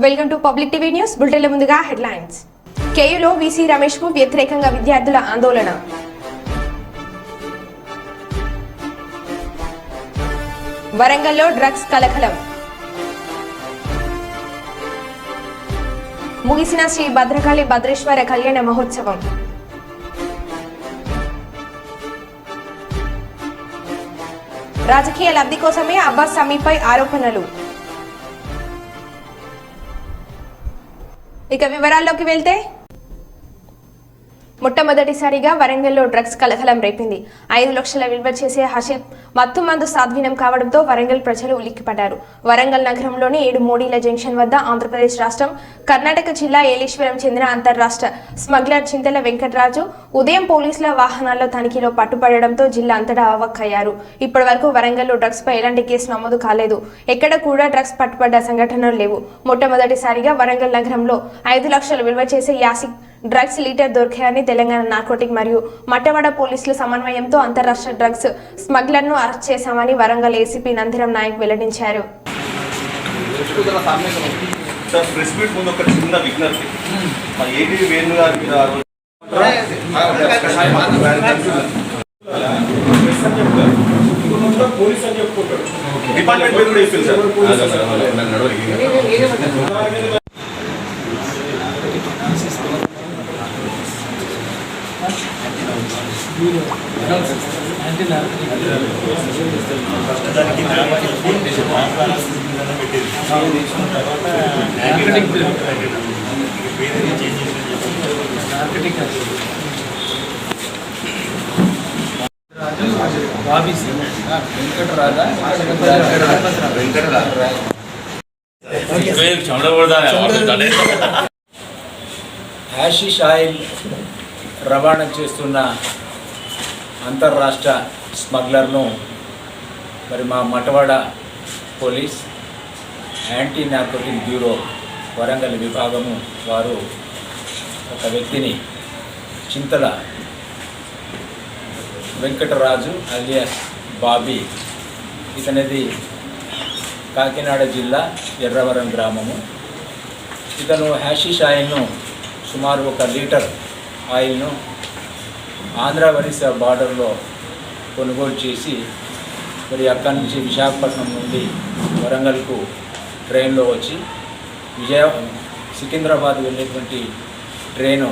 Welcome to public TV news బులెటిన్ల ముందుగా headlines. కేయులో VC Ramesh కు వ్యతిరేకంగా విద్యార్థుల ఆందోళన. వరంగల్లో డ్రగ్స్ కలకలం. ముగిసిన శ్రీ భద్రకాళి భద్రేశ్వర కళ్యాణ మహోత్సవం. రాజకీయ లబ్ధి కోసమే అబ్బాస్ సమీపై ఆరోపణలు. ఇక వివరాల్లోకి వెళ్తే మొట్టమొదటిసారిగా వరంగల్లో డ్రగ్స్ కలకలం రేపింది. 5 లక్షల విలువ చేసే హషిల్ మత్తు మందు స్వాధీనం కావడంతో వరంగల్ ప్రజలు ఉలిక్కిపడ్డారు. వరంగల్ నగరంలోని 7 మోడీల జంక్షన్ వద్ద ఆంధ్రప్రదేశ్ రాష్ట్రం కర్ణాటక జిల్లా ఏలేశ్వరం చెందిన అంతర్రాష్ట్ర స్మగ్లర్ చింతల వెంకటరాజు ఉదయం పోలీసుల వాహనాల్లో తనిఖీలో పట్టుపడడంతో జిల్లా అంతటా అవాక్కయ్యారు. ఇప్పటి వరకు వరంగల్లో డ్రగ్స్ పై ఎలాంటి కేసు నమోదు కాలేదు. ఎక్కడ కూడా డ్రగ్స్ పట్టుబడ్డ సంఘటనలు లేవు. మొట్టమొదటిసారిగా వరంగల్ నగరంలో 5 లక్షల విలువ చేసే Aashiqui drugs litre దొరికాయని Telangana narcotic మరియు మట్టవాడ పోలీసుల సమన్వయంతో అంతర్రాష్ట్ర డ్రగ్స్ స్మగ్లర్ ను అరెస్ట్ చేశామని వరంగల్ ఏసీపీ నందిరం నాయక్ వెల్లడించారు. హ్యాషిష్ ఆయిల్ రవాణా చేస్తున్న అంతర్రాష్ట్ర స్మగ్లర్ను మరి మా Matwada police anti narcotic bureau Warangal విభాగము వారు ఒక వ్యక్తిని చింతల వెంకటరాజు అలియాస్ బాబీ, ఇతనిది కాకినాడ జిల్లా ఎర్రవరం గ్రామము. ఇతను హ్యాషిష్ ఆయిల్ను సుమారు 1 లీటర్ ఆయిల్ను ఆంధ్ర ఒరిస్సా బార్డర్లో కొనుగోలు చేసి మరి అక్కడి నుంచి విశాఖపట్నం నుండి వరంగల్కు ట్రైన్లో వచ్చి సికింద్రాబాద్ వెళ్ళేటువంటి ట్రైను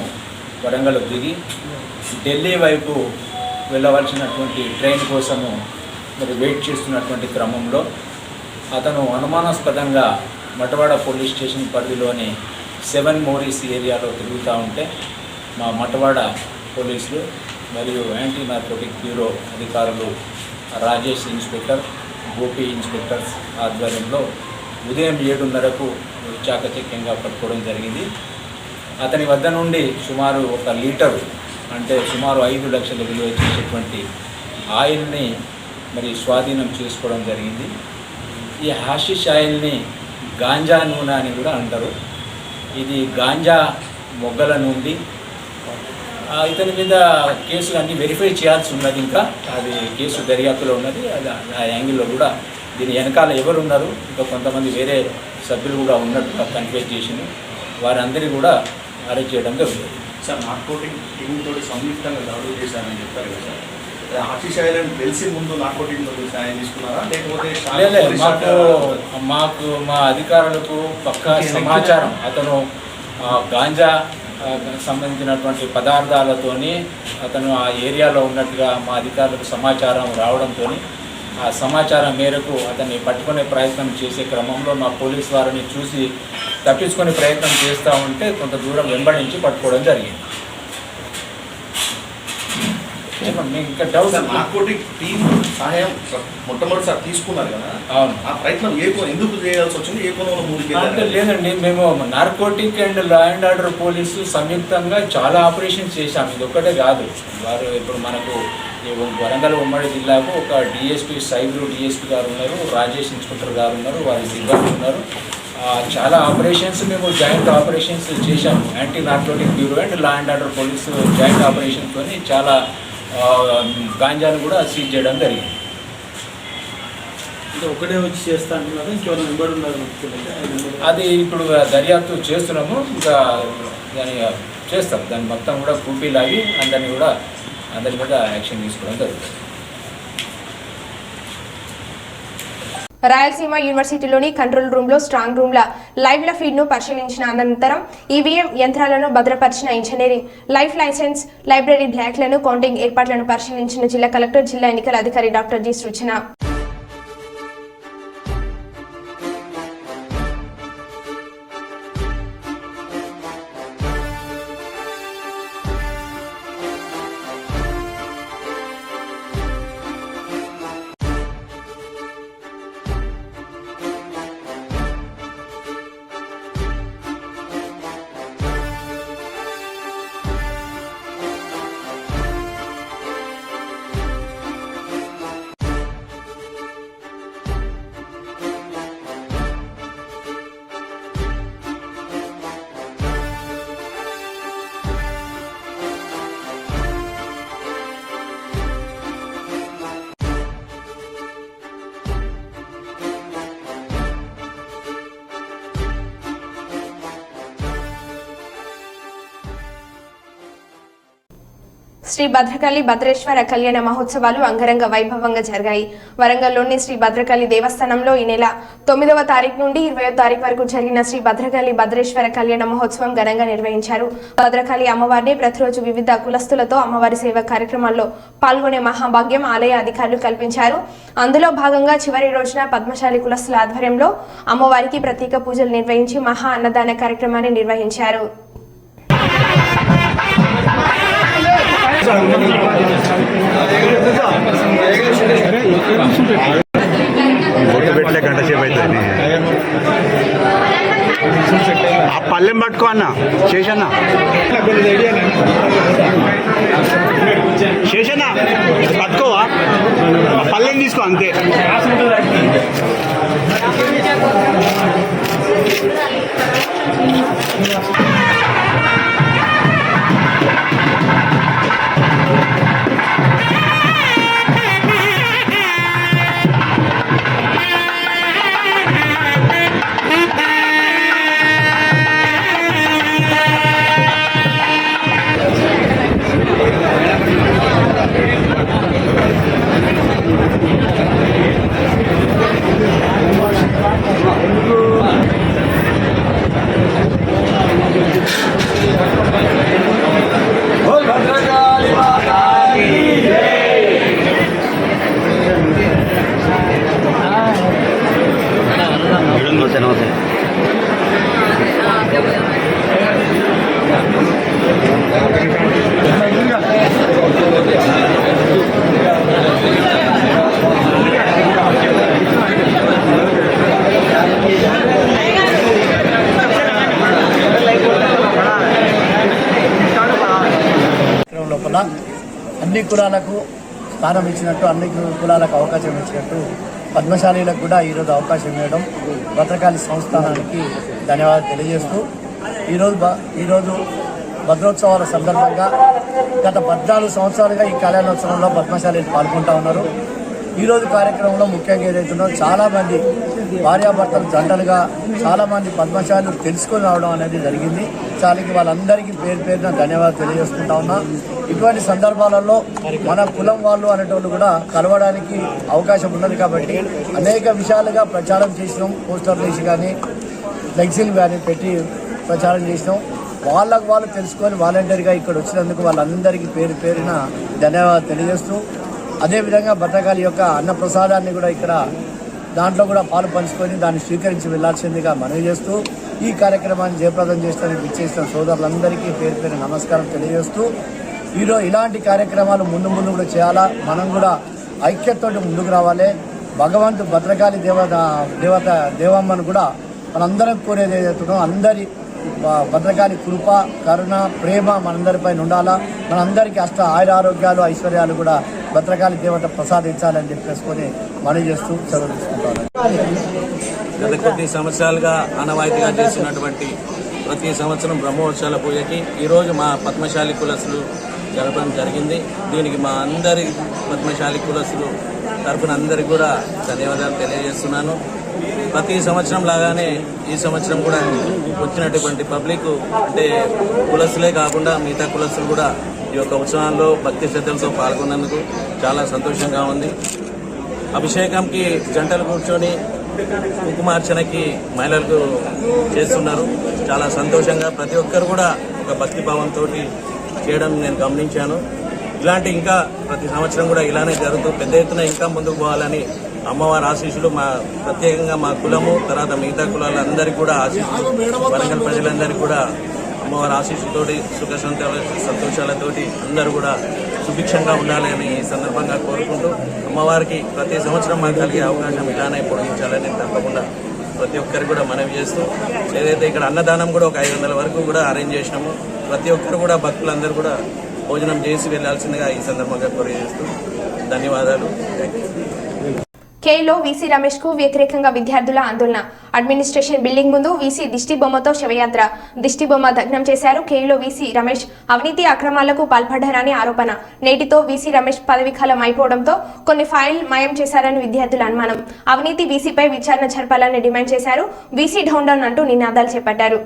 వరంగల్ దిగి ఢిల్లీ వైపు వెళ్ళవలసినటువంటి ట్రైన్ కోసము మరి వెయిట్ చేస్తున్నటువంటి క్రమంలో అతను అనుమానాస్పదంగా మటవాడ పోలీస్ స్టేషన్ పరిధిలోని 7 మోరీస్ ఏరియాలో తిరుగుతూ ఉంటే మా మటవాడ పోలీసులు మరియు యాంటీ నార్కోటిక్ బ్యూరో అధికారులు రాజేష్ ఇన్స్పెక్టర్, గోపి ఇన్స్పెక్టర్స్ ఆధ్వర్యంలో ఉదయం 7:30కు చాకచక్యంగా పట్టుకోవడం జరిగింది. అతని వద్ద నుండి సుమారు 1 లీటరు అంటే సుమారు 5 లక్షల విలువ చేసేటువంటి ఆయిల్ని మరి స్వాధీనం చేసుకోవడం జరిగింది. ఈ హాషిష్ ఆయిల్ని గాంజా నూనె అని కూడా అంటారు. ఇది గాంజా మొగ్గల నుండి ఇతని మీద కేసులు అన్నీ వెరిఫై చేయాల్సి ఉన్నది. ఇంకా అది కేసు దర్యాప్తులో ఉన్నది. అది ఆ యాంగిల్లో కూడా దీని వెనకాల ఎవరు ఉన్నారు, ఇంకా కొంతమంది వేరే సభ్యులు కూడా ఉన్నట్టుగా కన్ఫ్యూజ్ చేసింది. వారందరినీ కూడా అరెస్ట్ చేయడం జరుగుతుంది. సార్, నార్కోటిక్ టీమ్ తోటి సంయుక్తంగా దాడులు చేశారని చెప్పారు కదా సార్. హాషిష్ ఆయిల్ తెలిసి ముందు నార్కోటిక్ సాయం తీసుకున్నారా, లేకపోతే మాకు మా అధికారులకు పక్కా సమాచారం అతను గాంజా సంబంధించినటువంటి పదార్థాలతోని అతను ఆ ఏరియాలో ఉన్నట్టుగా మా అధికారులకు సమాచారం రావడంతో ఆ సమాచారం మేరకు అతన్ని పట్టుకునే ప్రయత్నం చేసే క్రమంలో మా పోలీస్ వారిని చూసి తప్పించుకునే ప్రయత్నం చేస్తూ ఉంటే కొంత దూరం వెంబడించి పట్టుకోవడం జరిగింది. ఇంకా డౌట్, నార్కోటిక్ టీమ్ సహాయం మొట్టమొదటిసారి తీసుకున్నారు కదా, అవును, ఆ ప్రయత్నం ఎందుకు చేయాల్సి వచ్చింది? ఏ కోణంలో ముందుకు? లేదండి, మేము narcotic and law and order police సంయుక్తంగా చాలా ఆపరేషన్స్ చేశాము. ఇది ఒక్కటే కాదు. వారు ఇప్పుడు మనకు వరంగల్ ఉమ్మడి జిల్లాకు ఒక డిఎస్పీ సైబరు డిఎస్పీ గారు ఉన్నారు, రాజేష్ ఇన్స్పెక్టర్ గారు ఉన్నారు, వారి సిబ్బంది ఉన్నారు. చాలా ఆపరేషన్స్ మేము జాయింట్ ఆపరేషన్స్ చేశాము. Anti narcotic bureau and law and order police joint ఆపరేషన్తో చాలా గాంజాను కూడా సీజ్ చేయడం జరిగింది. ఇక ఒకటే వచ్చి చేస్తా అంటున్నారు, ఇంకెవరైనా నెంబర్ ఉన్నారు? అది ఇప్పుడు దర్యాప్తు చేస్తున్నాము, ఇంకా దాన్ని చేస్తాం. దాన్ని మొత్తం కూడా కూపీ లాగి అందరినీ కూడా అందరి మీద యాక్షన్ తీసుకోవడం జరుగుతుంది. రాయలసీమ యూనివర్సిటీలోని కంట్రోల్ రూమ్లో స్ట్రాంగ్ రూమ్ల లైవ్ల ఫీడ్ను పరిశీలించిన అనంతరం ఈవీఎం యంత్రాలను భద్రపరిచిన ఇంజనీరింగ్ లైఫ్ లైసెన్స్ లైబ్రరీ బ్లాక్లను కౌంటింగ్ ఏర్పాట్లను పరిశీలించిన జిల్లా కలెక్టర్, జిల్లా ఎన్నికల అధికారి డాక్టర్ జి సృజన. శ్రీ భద్రకాళి భద్రేశ్వర కళ్యాణ మహోత్సవాలు అంగరంగ వైభవంగా జరిగాయి. వరంగల్లోని శ్రీ భద్రకాళి దేవస్థానంలో ఈ నెల 9వ తారీఖు నుండి 20వ తారీఖు వరకు జరిగిన శ్రీ భద్రకాళి భద్రేశ్వర కళ్యాణ మహోత్సవం ఘనంగా నిర్వహించారు. భద్రకాళి అమ్మవారిని ప్రతిరోజు వివిధ కులస్తులతో అమ్మవారి సేవ కార్యక్రమాల్లో పాల్గొనే మహాభాగ్యం ఆలయ అధికారులు కల్పించారు. అందులో భాగంగా చివరి రోజున పద్మశాలి కులస్తుల ఆధ్వర్యంలో అమ్మవారికి ప్రత్యేక పూజలు నిర్వహించి మహా అన్నదాన కార్యక్రమాన్ని నిర్వహించారు. పెట్టలే గంట సేపు అవుతుంది. ఆ పల్లెం పట్టుకో అన్న, శేషన్న శేషన్న పట్టుకోవా, ఆ పల్లెం తీసుకో అంతే. లోపల అన్ని కులాలకు స్థానం ఇచ్చినట్టు, అన్ని కులాలకు అవకాశం ఇచ్చినట్టు పద్మశాలీలకు కూడా ఈరోజు అవకాశం ఇవ్వడం భద్రకాళి సంస్థానానికి ధన్యవాదాలు తెలియజేస్తూ ఈరోజు భద్రోత్సవాల సందర్భంగా గత 14 సంవత్సరాలుగా ఈ కళ్యాణోత్సవంలో పద్మశాలీలు పాల్గొంటూ ఉన్నారు. ఈరోజు కార్యక్రమంలో ముఖ్యంగా ఏదైతుందో చాలామంది భార్యాభర్తలు జంటలుగా చాలామంది పద్మశాలీలు తెలుసుకొని రావడం అనేది జరిగింది. చాలాకి వాళ్ళందరికీ పేరున ధన్యవాదాలు తెలియజేసుకుంటా ఉన్నా. ఇటువంటి సందర్భాలలో మన కులం వాళ్ళు అనేటోళ్ళు కూడా కలవడానికి అవకాశం ఉన్నది కాబట్టి అనేక విషయాలుగా ప్రచారం చేసినాం. పోస్టర్లు వేసి కానీ ఫ్లెక్సీలు కానీ పెట్టి ప్రచారం చేసినాం. వాళ్ళకు వాళ్ళు తెలుసుకొని వాలంటీర్గా ఇక్కడ వచ్చినందుకు వాళ్ళందరికీ పేరున ధన్యవాదాలు తెలియజేస్తూ, అదేవిధంగా భద్రకాళి యొక్క అన్నప్రసాదాన్ని కూడా ఇక్కడ దాంట్లో కూడా పాలు పంచుకొని దాన్ని స్వీకరించి వెళ్లాల్సిందిగా మనవి చేస్తూ, ఈ కార్యక్రమాన్ని జయప్రదం చేస్తానికి ఇచ్చేసిన సోదరులందరికీ పేరు నమస్కారం తెలియజేస్తూ, ఈరోజు ఇలాంటి కార్యక్రమాలు ముందు కూడా చేయాలా. మనం కూడా ఐక్యతతో ముందుకు రావాలి. భగవంతు భద్రకాళి దేవమ్మను కూడా మనందరం కోరేది ఏదైతుందో అందరి భద్రకాళి కృప, కరుణ, ప్రేమ మనందరిపైన ఉండాలా. మనందరికీ ఆయురారోగ్యాలు, ఐశ్వర్యాలు కూడా భద్రకాళి దేవత ప్రసాదించాలని చెప్పేసుకొని మనవి చేస్తూ సెలవు తీసుకుంటాను. గత కొద్ది సంవత్సరాలుగా ఆనవాయితీగా చేస్తున్నటువంటి ప్రతి సంవత్సరం బ్రహ్మోత్సవాల పూజకి ఈరోజు మా పద్మశాలి కులస్తులు జరపడం జరిగింది. దీనికి మా అందరి పద్మశాలి కులస్తులు తరఫున అందరికీ కూడా ధన్యవాదాలు తెలియజేస్తున్నాను. ప్రతి సంవత్సరం లాగానే ఈ సంవత్సరం కూడా వచ్చినటువంటి పబ్లిక్ అంటే కులస్తులే కాకుండా మిగతా కులస్తులు కూడా ఈ యొక్క ఉత్సవాల్లో భక్తి శ్రద్ధలతో పాల్గొన్నందుకు చాలా సంతోషంగా ఉంది. అభిషేకంకి జంటలు కూర్చొని కుంకుమార్చనకి మహిళలకు చేస్తున్నారు. చాలా సంతోషంగా ప్రతి ఒక్కరు కూడా ఒక భక్తిభావంతో చేయడం నేను గమనించాను. ఇలాంటి ఇంకా ప్రతి సంవత్సరం కూడా ఇలానే జరుగుతూ పెద్ద ఎత్తున ఇంకా ముందుకు పోవాలని అమ్మవారి ఆశీస్సులు ప్రత్యేకంగా మా కులము తర్వాత మిగతా కులాలందరికీ కూడా ఆశీస్సులు, వరంగల్ ప్రజలందరికీ కూడా అమ్మవారి ఆశీస్సుతోటి సుఖ సంతోషాలతోటి అందరూ కూడా సుభిక్షంగా ఉండాలని ఈ సందర్భంగా కోరుకుంటూ అమ్మవారికి ప్రతి సంవత్సరం మాకు కలిగే అవకాశం ఇలానే పొడిగించాలని తప్పకుండా ప్రతి ఒక్కరికి కూడా మనవి చేస్తూ, ఏదైతే ఇక్కడ అన్నదానం కూడా ఒక 500 వరకు కూడా అరేంజ్ చేసినాము. ప్రతి ఒక్కరు కూడా భక్తులందరూ కూడా భోజనం చేసి వెళ్లాల్సిందిగా ఈ సందర్భంగా కోరిస్తూ ధన్యవాదాలు. కేలో వీసీ రమేష్ కు వ్యతిరేకంగా విద్యార్థుల ఆందోళన. అడ్మినిస్ట్రేషన్ బిల్డింగ్ ముందు వీసీ దిష్టి బొమ్మతో శవయాత్ర. దిష్టి బొమ్మ దగ్నం చేశారు. కేలో వీసీ రమేష్ అవినీతి అక్రమాలకు పాల్పడ్డారని ఆరోపణ. నేటితో వీసీ రమేష్ పదవీకాలం అయిపోవడంతో కొన్ని ఫైల్ మాయం చేశారని విద్యార్థుల అనుమానం. అవినీతి వీసీపై విచారణ జరపాలని డిమాండ్ చేశారు. వీసీ డౌన్ డౌన్ అంటూ నినాదాలు చేపట్టారు.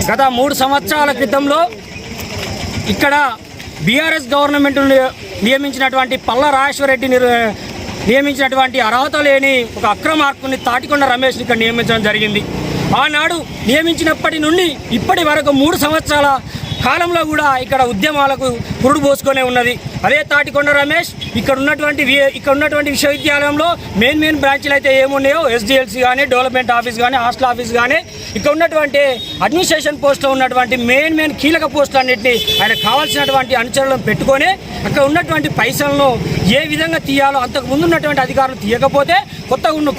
గత 3 సంవత్సరాల క్రితంలో ఇక్కడ బీఆర్ఎస్ గవర్నమెంట్ నియమించినటువంటి పల్లా రాజేశ్వరరెడ్డి నియమించినటువంటి అర్హత లేని ఒక అక్రమార్కుని తాటికొండ రమేష్ని ఇక్కడ నియమించడం జరిగింది. ఆనాడు నియమించినప్పటి నుండి ఇప్పటి వరకు 3 సంవత్సరాల కాలంలో కూడా ఇక్కడ ఉద్యమాలకు పురుడు పోసుకొనే ఉన్నది. అదే తాటికొండ రమేష్ ఇక్కడ ఉన్నటువంటి విశ్వవిద్యాలయంలో మెయిన్ బ్రాంచ్లు అయితే ఏమున్నాయో ఎస్డిఎల్సి కానీ, డెవలప్మెంట్ ఆఫీస్ కానీ, హాస్టల్ ఆఫీస్ కానీ, ఇక్కడ ఉన్నటువంటి అడ్మినిస్ట్రేషన్ పోస్టులో ఉన్నటువంటి మెయిన్ కీలక పోస్టులు అన్నింటినీ ఆయన కావాల్సినటువంటి అనుచరులను పెట్టుకొని అక్కడ ఉన్నటువంటి పైసలను ఏ విధంగా తీయాలో అంతకు ముందు ఉన్నటువంటి అధికారులు తీయకపోతే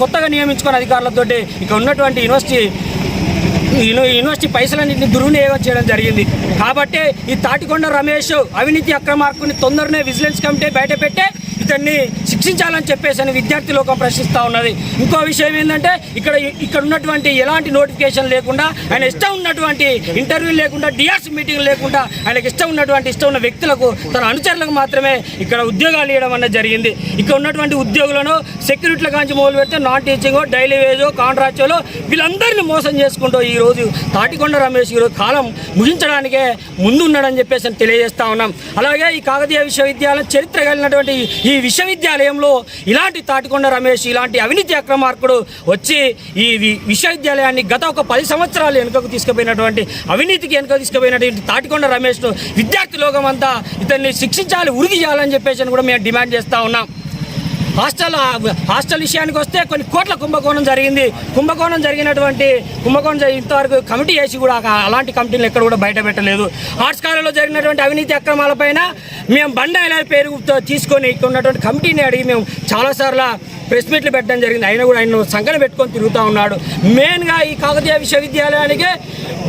కొత్తగా నియమించుకున్న అధికారులతోటి ఇక్కడ ఉన్నటువంటి యూనివర్సిటీ పైసలన్నింటినీ దుర్వినియోగం చేయడం జరిగింది. కాబట్టి ఈ తాటికొండ రమేష్ అవినీతి అక్రమార్కుని తొందరనే విజిలెన్స్ కమిటీ బయటపెట్టే ఇతన్ని శిక్షించాలని చెప్పేసి అని విద్యార్థి లోకం ప్రశ్నిస్తూ ఉన్నది. ఇంకో విషయం ఏంటంటే ఇక్కడ ఉన్నటువంటి ఎలాంటి నోటిఫికేషన్ లేకుండా, ఆయన ఇష్టం ఉన్నటువంటి ఇంటర్వ్యూ లేకుండా, డిఆర్సీ మీటింగ్ లేకుండా, ఆయనకి ఇష్టం ఉన్న వ్యక్తులకు తన అనుచరులకు మాత్రమే ఇక్కడ ఉద్యోగాలు ఇవ్వడం అనేది జరిగింది. ఇక్కడ ఉన్నటువంటి ఉద్యోగులను సెక్యూరిటీల కాంచి మొదలు పెడితే నాన్ టీచింగ్, డైలీ వేజో, కాంట్రాక్చువల్ వీళ్ళందరినీ మోసం చేసుకుంటూ ఈరోజు తాటికొండ రమేష్ ఈరోజు కాలం ముగించడానికే ముందు ఉన్నాడని చెప్పేసి తెలియజేస్తా ఉన్నాం. అలాగే ఈ కాకతీయ విశ్వవిద్యాలయం చరిత్ర కలిగినటువంటి ఈ విశ్వవిద్యాలయంలో ఇలాంటి తాటికొండ రమేష్ ఇలాంటి అవినీతి అక్రమార్కుడు వచ్చి ఈ విశ్వవిద్యాలయాన్ని గత ఒక 10 సంవత్సరాలు వెనుకకు తీసుకుపోయినటువంటి అవినీతికి వెనుక తీసుకుపోయినటువంటి తాటికొండ రమేష్ను విద్యార్థి లోకం అంతా ఇతన్ని శిక్షించాలి, ఉరికి చేయాలని చెప్పేసి కూడా మేము డిమాండ్ చేస్తూ ఉన్నాం. హాస్టల్ విషయానికి వస్తే కొన్ని కోట్ల కుంభకోణం జరిగింది. కుంభకోణం ఇంతవరకు కమిటీ వేసి కూడా అలాంటి కమిటీలు ఎక్కడ కూడా బయట పెట్టలేదు. ఆర్ట్స్ కాలేజీలో జరిగినటువంటి అవినీతి అక్రమాలపైన మేము బండాయిల పేరు తీసుకొని ఇక్కడ ఉన్నటువంటి కమిటీని అడిగి మేము చాలాసార్లు ప్రెస్ మీట్లు పెట్టడం జరిగింది. అయినా కూడా ఆయన సంఖ్యను పెట్టుకొని తిరుగుతూ ఉన్నాడు. మెయిన్గా ఈ కాకతీయ విశ్వవిద్యాలయానికి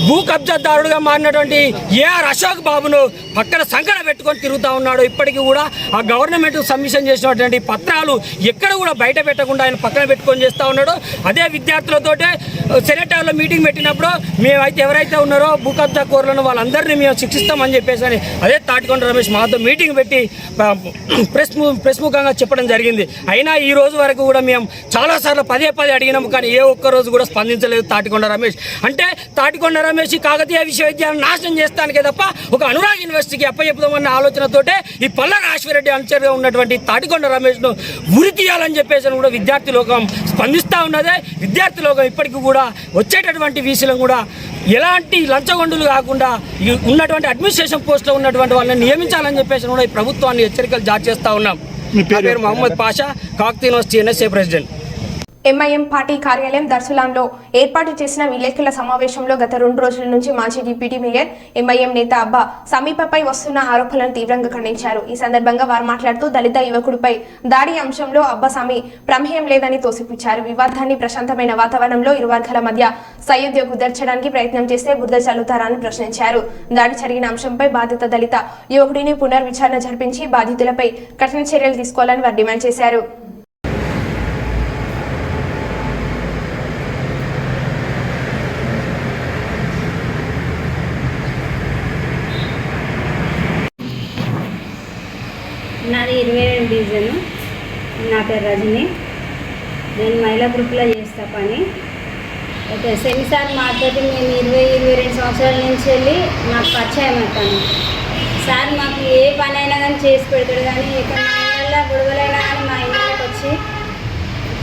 భూ కబ్జాదారుడుగా మారినటువంటి ఏఆర్ అశోక్ బాబును పక్కన సంఖ్యను పెట్టుకొని తిరుగుతూ ఉన్నాడు. ఇప్పటికీ కూడా ఆ గవర్నమెంట్ సబ్మిషన్ చేసినటువంటి పత్రాలు ఎక్కడ కూడా బయట పెట్టకుండా ఆయన పక్కన పెట్టుకొని చేస్తూ ఉన్నాడు. అదే విద్యార్థులతోటే సెనేటర్లో మీటింగ్ పెట్టినప్పుడు మేమైతే ఎవరైతే ఉన్నారో భూ కబ్జా కోరులను వాళ్ళందరినీ మేము శిక్షిస్తామని చెప్పేసి అని అదే తాటికొండ రమేష్ మాతో మీటింగ్ పెట్టి ప్రెస్ ముఖంగా చెప్పడం జరిగింది. అయినా ఈ రోజు వరకు కూడా మేము చాలాసార్లు పదే అడిగినాము, కానీ ఏ ఒక్క రోజు కూడా స్పందించలేదు తాటికొండ రమేష్. అంటే తాటికొండ రమేష్ ఈ కాకతీయ విశ్వవిద్యాలయం నాశనం చేస్తానికే తప్ప ఒక అనురాగ్ యూనివర్సిటీకి అప్పచెప్పుదామన్న ఆలోచనతోటే ఈ పల్ల రాజశేఖరరెడ్డి అనుచరుగా ఉన్నటువంటి తాటికొండ రమేష్ను ఉరి తీయాలని చెప్పేసి కూడా విద్యార్థి లోకం స్పందిస్తూ ఉన్నదే. విద్యార్థి లోకం ఇప్పటికీ కూడా వచ్చేటటువంటి వీసీలను కూడా ఎలాంటి లంచగొండులు కాకుండా ఉన్నటువంటి అడ్మినిస్ట్రేషన్ పోస్టులో ఉన్నటువంటి వాళ్ళని నియమించాలని చెప్పేసి కూడా ఈ ప్రభుత్వాన్ని హెచ్చరికలు జారీ చేస్తూ ఉన్నాం. నా పేరు Mohammed Pasha, Kakatiya university NSA president. MIM party కార్యాలయం దర్శలాంలో ఏర్పాటు చేసిన విలేకరుల సమావేశంలో గత 2 రోజుల నుంచి మాజీ డిప్యూటీ మేయర్ ఎంఐఎం నేత అబ్బా సమీపపై వస్తున్న ఆరోపణలను తీవ్రంగా ఖండించారు. ఈ సందర్భంగా వారు మాట్లాడుతూ దళిత యువకుడిపై దాడి అంశంలో అబ్బా సమీ ప్రమేయం లేదని తోసిపుచ్చారు. వివాదాన్ని ప్రశాంతమైన వాతావరణంలో ఇరు వర్గాల మధ్య సయోధ్య కుదర్చడానికి ప్రయత్నం చేస్తే బురద చల్లుతారని ప్రశ్నించారు. దాడి జరిగిన అంశంపై బాధిత దళిత యువకుడిని పునర్విచారణ జరిపించి బాధితులపై కఠిన చర్యలు తీసుకోవాలని వారు డిమాండ్ చేశారు. నాది 22 డివిజను. నా పేరు రజని. నేను మహిళా గ్రూప్లో చేస్తా పని. అయితే సెమిసార్ మాతోటి మేము 22 సంవత్సరాల నుంచి వెళ్ళి మాకు పరిచయం అవుతాను. సార్ మాకు ఏ పని అయినా కానీ చేసి పెడతాడు, కానీ ఇక్కడ మా ఇళ్ళల్లో గొడవలైనా కానీ మా ఇళ్ళకి వచ్చి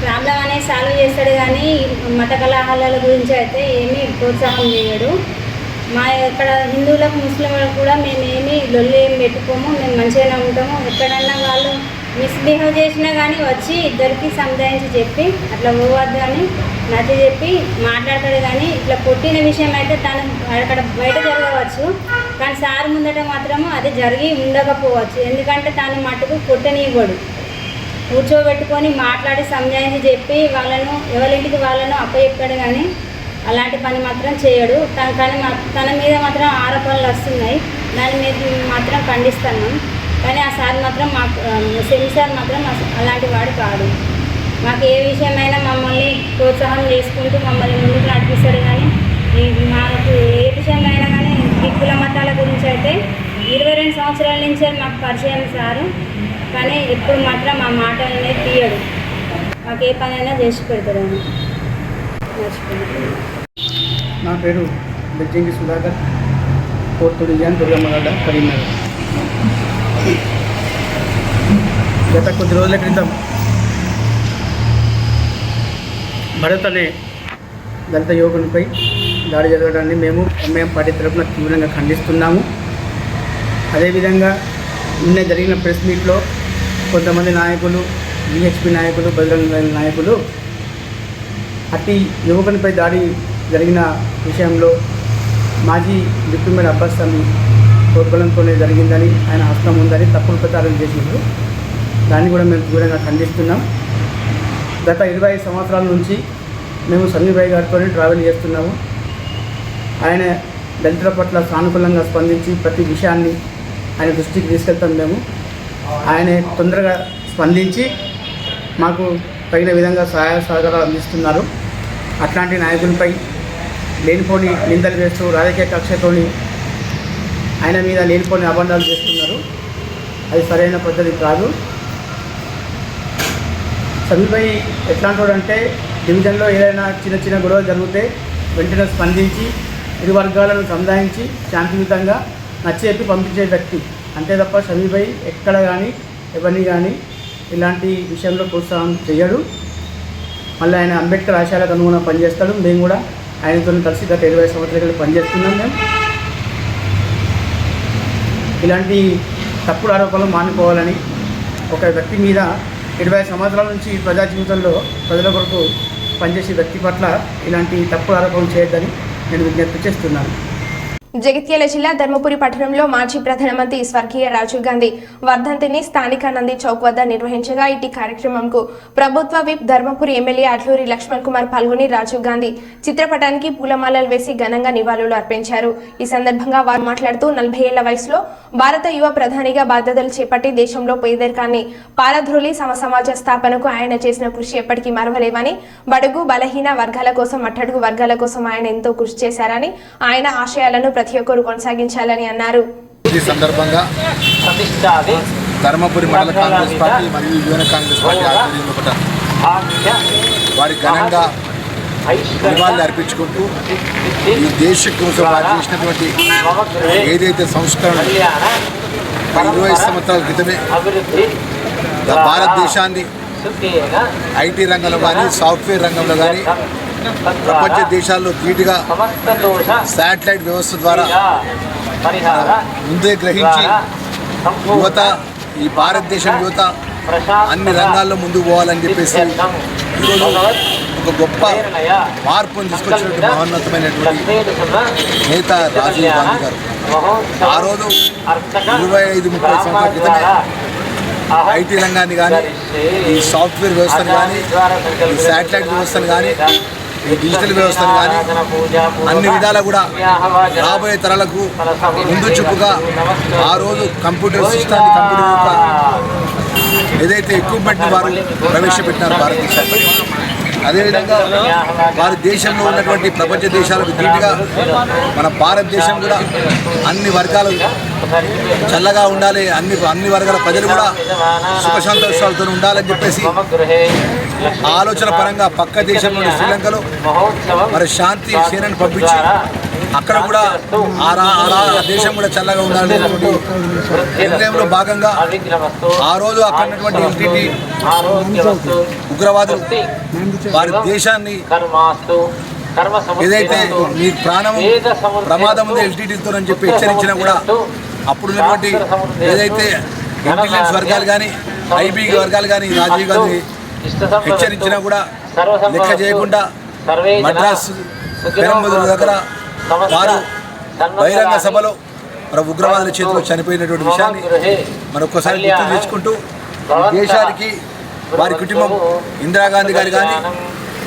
ప్రాబ్లం అనేది సాల్వ్ చేస్తాడు, కానీ మత కలహాల గురించి అయితే ఏమీ ప్రోత్సాహం చేయడు. మా ఇక్కడ హిందువులకు ముస్లింలకు కూడా మేము ఏమీ లొల్లి ఏం పెట్టుకోము, మేము మంచిగానే ఉంటాము. ఎక్కడన్నా వాళ్ళు మిస్బిహేవ్ చేసినా కానీ వచ్చి ఇద్దరికి సంధానించి చెప్పి అట్లా పోవద్దు అని నచ్చ చెప్పి మాట్లాడతాడు. కానీ ఇట్లా కొట్టిన విషయం అయితే తను అక్కడ బయట జరగవచ్చు, కానీ సార్ ముందట మాత్రము అది జరిగి ఉండకపోవచ్చు. ఎందుకంటే తను మట్టుకు కొట్టనివ్వడు, కూర్చోబెట్టుకొని మాట్లాడి సంజాయించి చెప్పి వాళ్ళను ఎవరింటికి వాళ్ళను అప్పచెప్పాడు, కానీ అలాంటి పని మాత్రం చేయడు. కానీ తన మీద మాత్రం ఆరోపణలు వస్తున్నాయి, దాని మీద మాత్రం ఖండిస్తాను. కానీ ఆ సార్ మాత్రం మాకు సెమిసార్ మాత్రం అలాంటి వాడు కాదు. మాకు ఏ విషయమైనా మమ్మల్ని ప్రోత్సాహం చేసుకుంటూ మమ్మల్ని ముందుకు నడిపిస్తాడు. కానీ మాకు ఏ విషయమైనా కానీ దిక్కుల మతాల గురించి అయితే 22 సంవత్సరాల నుంచే మాకు పరిచయం సారు, కానీ ఎప్పుడు మాత్రం మా మాట అనేది తీయడు. మాకు ఏ పనైనా చేసి పెడతాడు. నా పేరు బెజ్జంగి సుధాకర్, 4th డివిజన్, దుర్గమ్మగడ్డ, కరీంనగర్. గత కొద్ది రోజుల క్రితం భరత్ అనే దళిత యువకునిపై దాడి జరగడాన్ని మేము ఎంఐఎం పార్టీ తరఫున తీవ్రంగా ఖండిస్తున్నాము. అదేవిధంగా నిన్న జరిగిన ప్రెస్ మీట్లో కొంతమంది నాయకులు, విహెచ్పి నాయకులు, బజరంగ నాయకులు అట్టి యువకునిపై దాడి జరిగిన విషయంలో మాజీ డిప్యూటీ మేయర్ అబ్బాస్ సమీ ప్రోద్బలంతోనే జరిగిందని, ఆయన హస్తం ఉందని తప్పుడు ప్రచారం చేసినారు. దాన్ని కూడా మేము తీవ్రంగా ఖండిస్తున్నాం. గత 25 సంవత్సరాల నుంచి మేము సమీభాయ్ గారితో ట్రావెల్ చేస్తున్నాము. ఆయన దళితుల పట్ల సానుకూలంగా స్పందించి ప్రతి విషయాన్ని ఆయన దృష్టికి తీసుకెళ్తాం. మేము ఆయన తొందరగా స్పందించి మాకు తగిన విధంగా సహాయ సహకారాలు అందిస్తున్నారు. అట్లాంటి నాయకులపై లేనిపోని నిందలు వేస్తూ రాజకీయ కక్షతోని ఆయన మీద లేనిపోని అబండాలు చేస్తున్నారు. అది సరైన పద్ధతి కాదు. సమీపై ఎట్లాంటి వాడంటే డివిజన్లో ఏదైనా చిన్న చిన్న గొడవలు జరిగితే వెంటనే స్పందించి ఇరు వర్గాలను సంధానించి శాంతియుతంగా నచ్చేపి పంపించే వ్యక్తి. అంతే తప్ప సమీపై ఎక్కడ కానీ ఎవరిని కానీ ఇలాంటి విషయంలో ప్రోత్సాహం చేయడు. మళ్ళీ ఆయన అంబేద్కర్ ఆశయాలకు అనుగుణంగా పనిచేస్తాడు. మేము కూడా ఆయనతో కలిసి గత 20 సంవత్సరాలు పనిచేస్తున్నాం. మేము ఇలాంటి తప్పుడు ఆరోపణలు మానుకోవాలని, ఒక వ్యక్తి మీద 20 సంవత్సరాల నుంచి ప్రజా జీవితంలో ప్రజల కొరకు పనిచేసే వ్యక్తి పట్ల ఇలాంటి తప్పుడు ఆరోపణలు చేయొద్దని నేను విజ్ఞప్తి చేస్తున్నాను. జగిత్యాల జిల్లా ధర్మపురి పట్టణంలో మాజీ ప్రధానమంత్రి స్వర్గీయ రాజీవ్ గాంధీ వర్ధంతిని స్థానిక నంది చౌక్ వద్ద నిర్వహించగా ఇటీ కార్యక్రమంకు ప్రభుత్వ విప్ ధర్మపురి ఎమ్మెల్యే అట్లూరి లక్ష్మణ్ కుమార్ పాల్గొని రాజీవ్ గాంధీ చిత్రపటానికి పూలమాలలు వేసి ఘనంగా నివాళులు అర్పించారు. ఈ సందర్భంగా వారు మాట్లాడుతూ 40 ఏళ్ల వయసులో భారత యువ ప్రధానిగా బాధ్యతలు చేపట్టి దేశంలో పేదరికాన్ని పారద్రోలి సమాజ స్థాపనకు ఆయన చేసిన కృషి ఎప్పటికీ మరవలేవని, బడుగు బలహీన వర్గాల కోసం అట్టడుగు వర్గాల కోసం ఆయన ఎంతో కృషి చేశారని, ఆయన ఆశయాలను ప్రతి ఒక్కరు కొనసాగించాలని అన్నారు. ఈ సందర్భంగా ధర్మపురి మండల కాంగ్రెస్ పార్టీ మరియు యువన కాంగ్రెస్ పార్టీ ఆధ్వర్యంలో వారి ఘనంగా నివాళులు అర్పించుకుంటూ ఈ దేశం కోసం వారు చేసినటువంటి ఏదైతే సంస్కరణ 20 సంవత్సరాల క్రితమే భారతదేశాన్ని ఐటీ రంగంలో కానీ సాఫ్ట్వేర్ రంగంలో కానీ ప్రపంచ దేశాల్లో ధీటుగా శాటిలైట్ వ్యవస్థ ద్వారా ముందే గ్రహించి యువత ఈ భారతదేశం యువత అన్ని రంగాల్లో ముందుకు పోవాలని చెప్పేసి ఈరోజు ఒక గొప్ప మార్పును తీసుకొచ్చినటువంటి మహోన్నతమైనటువంటి నేత రాజీవ్ గాంధీ గారు ఆ రోజు 25-30 సంవత్సరాల క్రితమే ఐటీ రంగాన్ని కానీ ఈ సాఫ్ట్వేర్ వ్యవస్థను కానీ ఈ శాటిలైట్ వ్యవస్థను కానీ ఈ డిజిటల్ వ్యవస్థను కానీ అన్ని విధాలా కూడా రాబోయే తరాలకు ముందు చూపుగా ఆ రోజు కంప్యూటర్ సిస్టాన్ని కంప్యూటర్ యొక్క ఏదైతే ఎక్విప్మెంట్ని వారు ప్రవేశపెట్టినారు భారతదేశానికి, అదేవిధంగా వారి దేశంలో ఉన్నటువంటి ప్రపంచ దేశాలకు ధీటుగా మన భారతదేశం కూడా అన్ని వర్గాలు చల్లగా ఉండాలి, అన్ని వర్గాల ప్రజలు కూడా సుఖ సంతోషాలతో ఉండాలని చెప్పేసి ఆలోచన పరంగా పక్క దేశంలోని శ్రీలంకలో మరి శాంతి సేనని పంపించి అక్కడ కూడా ఆ దేశం కూడా చల్లగా ఉండాలి నిర్ణయంలో భాగంగా ఆ రోజు అక్కడ ఉన్నటువంటి ఎల్టీటీ ఉగ్రవాదులు వారి దేశాన్ని ఏదైతే మీ ప్రాణం ప్రమాదం ఉందో ఎల్టీటీతో అని చెప్పి హెచ్చరించినా కూడా అప్పుడున్నటువంటి ఏదైతే ఇంటెలిజెన్స్ వర్గాలు కానీ ఐబీ వర్గాలు కానీ రాజీవ్ గాంధీ హెచ్చరించినా కూడా లెక్క చేయకుండా మద్రాసు పెరంబదూరు దగ్గర వారు బహిరంగ సభలో మన ఉగ్రవాదుల చేతిలో చనిపోయినటువంటి విషయాన్ని మరొకసారి గుర్తు తెచ్చుకుంటూ దేశానికి వారి కుటుంబం ఇందిరాగాంధీ గారు కానీ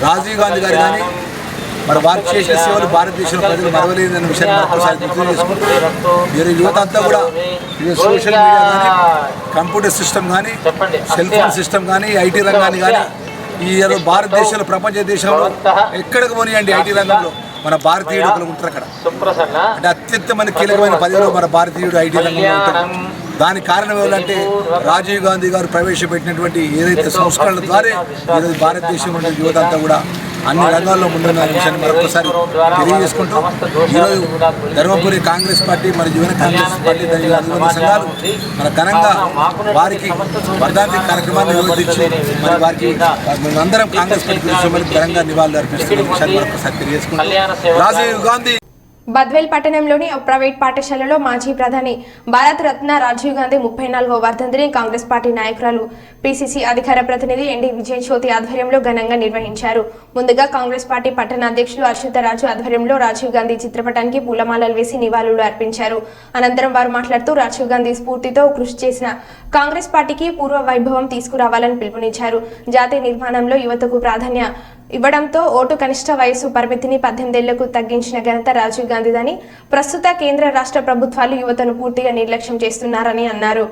రాజీవ్ గాంధీ గారు కానీ మరి వారు చేసిన సేవలు భారతదేశంలో ప్రజలు మరవలేదన్న విషయాన్ని మరొకసారి గుర్తు చేసుకుంటూ మీరు యువత అంతా కూడా సోషల్ మీడియా కానీ కంప్యూటర్ సిస్టమ్ కానీ సెల్ ఫోన్ సిస్టమ్ కానీ ఐటీ రంగాన్ని కానీ ఈ భారతదేశంలో ప్రపంచ దేశంలో ఎక్కడికి పోనీయండి ఐటీ రంగంలో మన భారతీయుడు ఒకరు ఉంటారు అక్కడ అంటే అత్యంతమైన కీలకమైన పదవిలో మన భారతీయుడు ఐటీ రంగంలో ఉంటారు. దానికి కారణం ఏమిటంటే రాజీవ్ గాంధీ గారు ప్రవేశపెట్టినటువంటి ఏదైతే సంస్కరణల ద్వారా ఈరోజు భారతదేశంలో యువత అంతా కూడా అన్ని రంగాల్లో ముందున్న విషయాన్ని మరొకసారి తెలియజేసుకుంటూ ఈరోజు ధర్మపురి కాంగ్రెస్ పార్టీ మరి యువన కాంగ్రెస్ పార్టీ దాని అనుబంధ సంఘాలు మన ఘనంగా వారికి వర్ధంతి కార్యక్రమాన్ని నిర్వహించి మరి వారికి మేమందరం కాంగ్రెస్ పార్టీ గురించి ఘనంగా నివాళులు అర్పిస్తున్న విషయాన్ని మరొకసారి తెలియజేసుకుంటాం. రాజీవ్ గాంధీ బద్వేల్ పట్టణంలోని ఒక ప్రైవేట్ పాఠశాలలో మాజీ ప్రధాని భారత రత్న రాజీవ్ గాంధీ 34వ వర్ధంతిని కాంగ్రెస్ పార్టీ నాయకురాలు పిసిసి అధికార ప్రతినిధి ఎన్డీ విజయ్ చౌతి ఆధ్వర్యంలో ఘనంగా నిర్వహించారు. ముందుగా కాంగ్రెస్ పార్టీ పట్టణ అధ్యక్షులు అచ్యుతరాజు ఆధ్వర్యంలో రాజీవ్ గాంధీ చిత్రపటానికి పూలమాలలు వేసి నివాళులు అర్పించారు. అనంతరం వారు మాట్లాడుతూ రాజీవ్ గాంధీ స్ఫూర్తితో కృషి చేసిన కాంగ్రెస్ పార్టీకి పూర్వ వైభవం తీసుకురావాలని పిలుపునిచ్చారు. జాతీయ నిర్మాణంలో యువతకు ప్రాధాన్యం ఇవ్వడంతో ఓటు కనిష్ట వయసు పరిమితిని 18 ఏళ్లకు తగ్గించిన ఘనత రాజీవ్ గాంధీదని, ప్రస్తుత కేంద్ర రాష్ట్ర ప్రభుత్వాలు యువతను పూర్తిగా నిర్లక్ష్యం చేస్తున్నారని అన్నారు.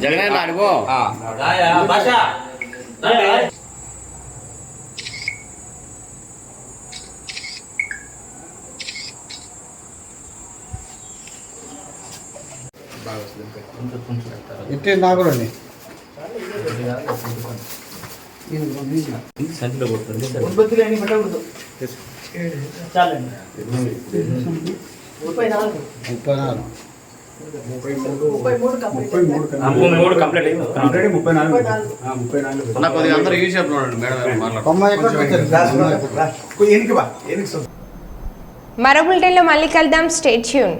జగన్ అడుగు ఇంటి నాగురండి మరో బులెటిన్లో మళ్ళీ కలుద్దాం. Stay tune.